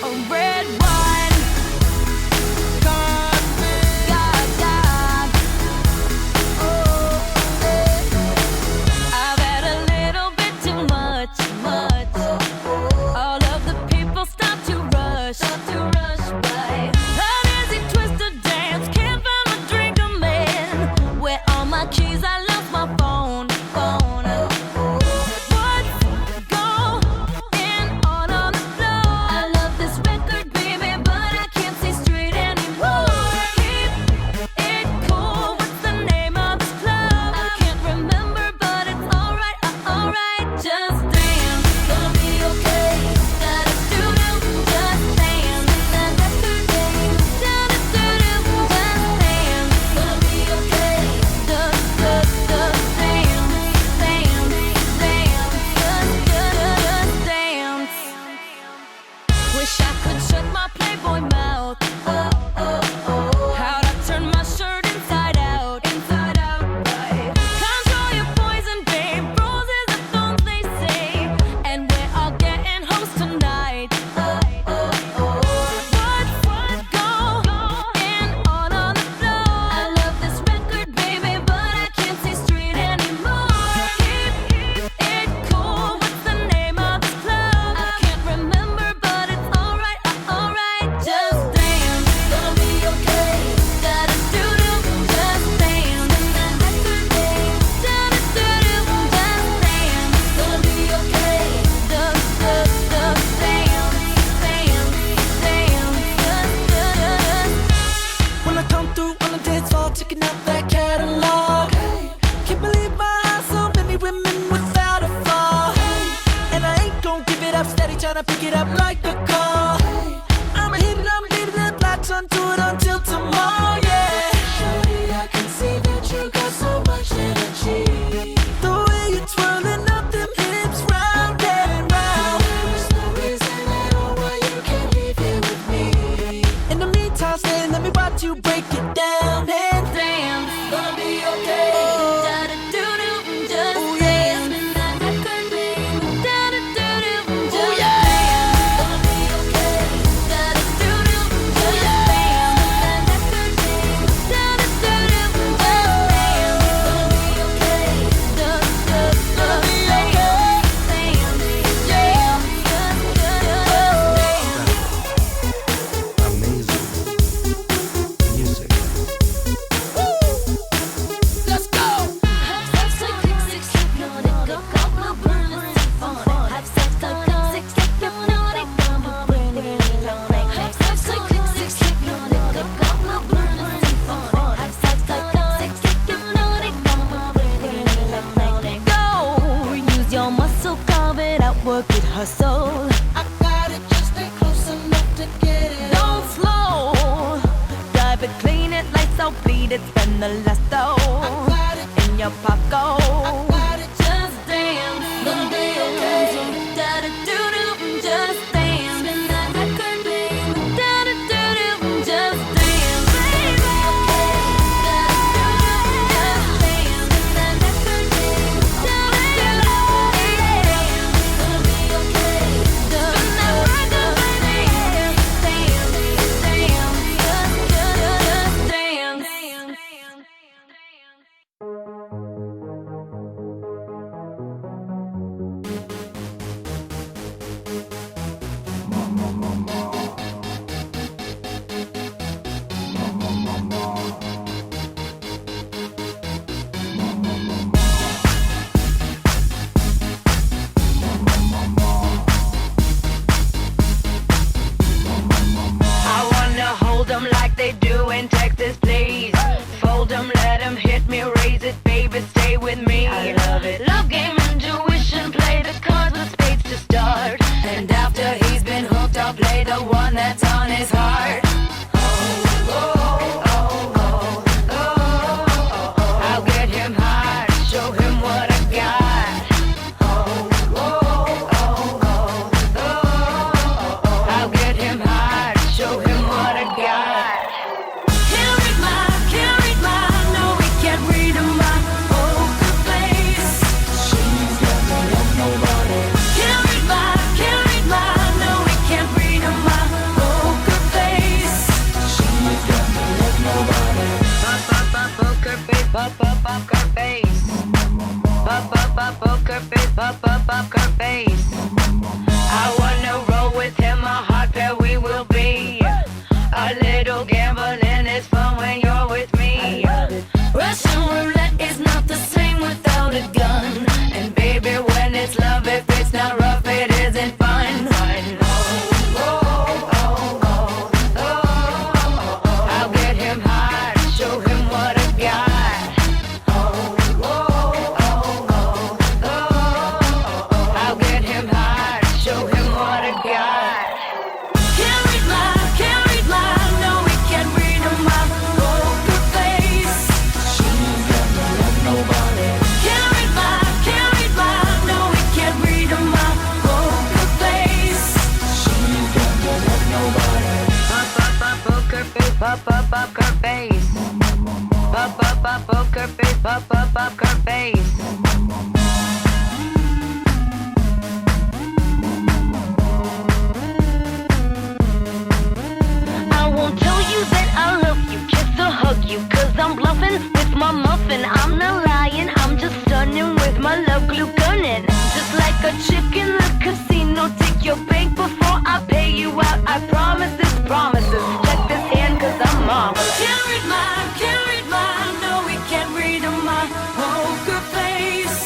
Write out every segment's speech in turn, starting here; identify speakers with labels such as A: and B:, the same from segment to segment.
A: A red wine, God, God. Oh, I've had a little bit too much. All of the people start to rush by. An easy twisted dance, can't find my drink, I'm in. Where are my keys? I lost my phone. Wish I could shut my Playboy mouth. How'd I turn my shirt inside out? Right. Control your poison, babe. Roses are thorns, they say. And we're all getting hoes tonight. What's going on the floor? I love this record, baby, but I can't see straight anymore. Keep it cool. What's the name of this club? I can't remember, but it's alright, just dance. Gonna be okay. Da-da-doo-doo, just dance. Da-da-doo-doo, just dance. Gonna be okay. Dance.
B: When I come through on the dance floor, checking out that catalog. Can't believe my eyes, so many women without a flaw. And I ain't gon' give it up, steady tryna pick it up like a call. I'ma hit it, I'm leaving it, latch onto it until tomorrow, yeah. Shorty, I can see that you got so much energy. The way you're twirling up them hips round and round. There's no reason at all why you can't leave here with me. In the meantime, stay, let me watch you break it down and
A: Dance.
B: gonna be okay.
A: Da-da-doo-doo, just
B: Oh,
A: dance. Da-da-doo-doo, just dance. Gonna be okay. Da-da-doo-doo, just dance. Da-da-doo-doo, just dance. Gonna be okay. Gonna be okay.
C: Amazing music.
B: Let's go.
A: Go, use your muscle, carve it out, work it, hustle.
B: I got it, just stay close enough to get it.
A: Don't slow, dive it, clean it, lights out, bleed it, spend the last dough
B: got it.
A: in your pocket.
B: Got it.
A: Just dance,
B: Gonna be okay.
A: Da-da-doo-doo, just dance. Spin that record, babe. Da-da-doo-doo, just dance. Da-da-doo-doo, just dance. Spin that record, babe. Da-da-doo-doo, gonna be okay. Spin that record, babe. Dance, just dance.
D: poker face. Poker face, poker face. I wanna roll with him, a hot pair we will be. A little gambling is fun when you're with me. Russian roulette is not the same without a gun. And baby, when it's love, if it's not rough, it isn't fun. I'll get him hot, show him what I got. I'll get him hot, show him what I got. Can't read my, no, we can't read my poker face. She's got no love, nobody. Can't read my, no, we can't read my poker face. She's got no love, nobody. Poker face, poker face. Poker face, poker face. I won't tell you that I love you, kiss or hug you, 'cause I'm bluffing with my muffin. I'm not lying, I'm just stunning with my love glue gunning. Just like a chick in the casino, take your bank before I pay you out. I promise this promises. Check this hand 'cause I'm marvelous. Can't read my, no, we can't read my poker face.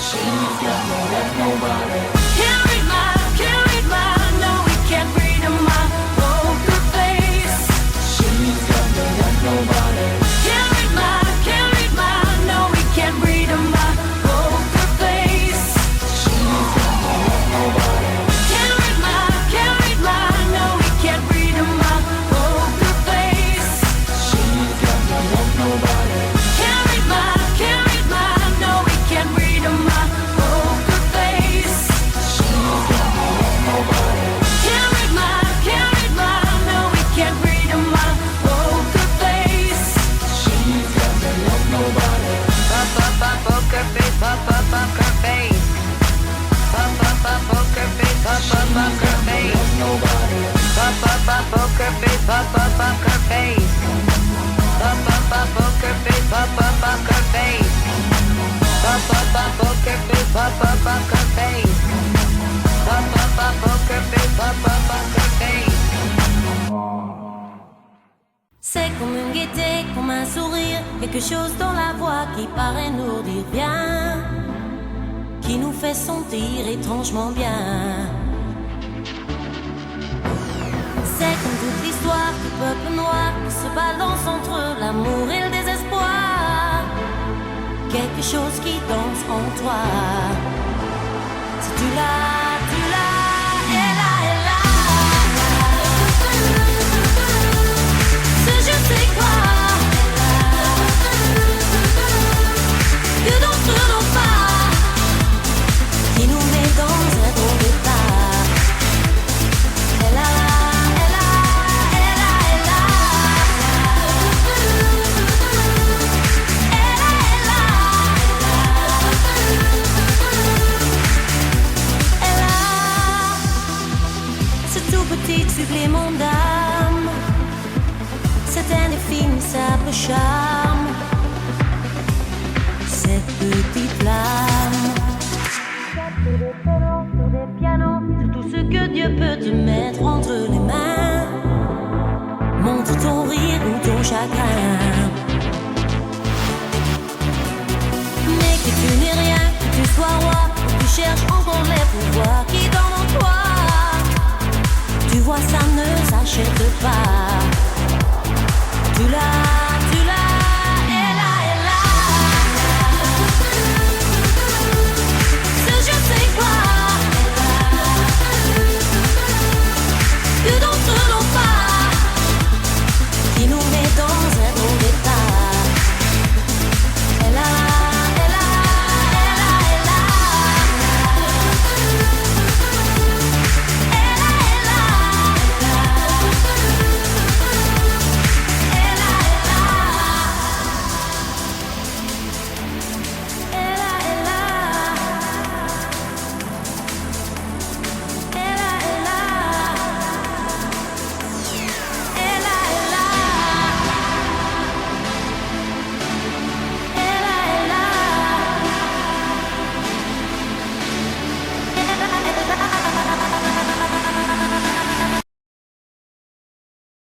D: She's got no love, nobody. Can't read my, no, we can't read my poker face. She's got no love, nobody. Can't read my, no, we can't read my poker face. She's got no love, nobody. Can't read my, no, we can't read my poker face. She's got no love, nobody. Can't read my, no, we can't read my poker face. She's got no love, nobody. Can't read my, no, we can't read my poker face. She's got no love, nobody. Poker face, poker face. Poker face, poker face. Nobody. Poker face, poker face. Poker face, poker face. Poker face, poker face. Poker face, poker face.
A: C'est comme une gaieté, comme un sourire, quelque chose dans la voix qui paraît nous dire bien, qui nous fait sentir étrangement bien. C'est comme toute l'histoire du peuple noir qui se balance entre l'amour et le désespoir, quelque chose qui danse en toi. Si tu l'as, elle a. Ce je sais quoi, que d'autres n'ont pas, qui nous met dans un bon départ. Elle a. Petit supplément d'âme, cet indéfinissable charme, cette petite flamme. Sur des pianos, sur des pianos, c'est tout ce que Dieu peut te mettre entre les mains. Montre ton rire ou ton chagrin, mais que tu n'es rien, que tu sois roi, que tu cherches encore les pouvoirs qui dorment en toi. Tu vois, ça ne s'achète pas. Tu l'as.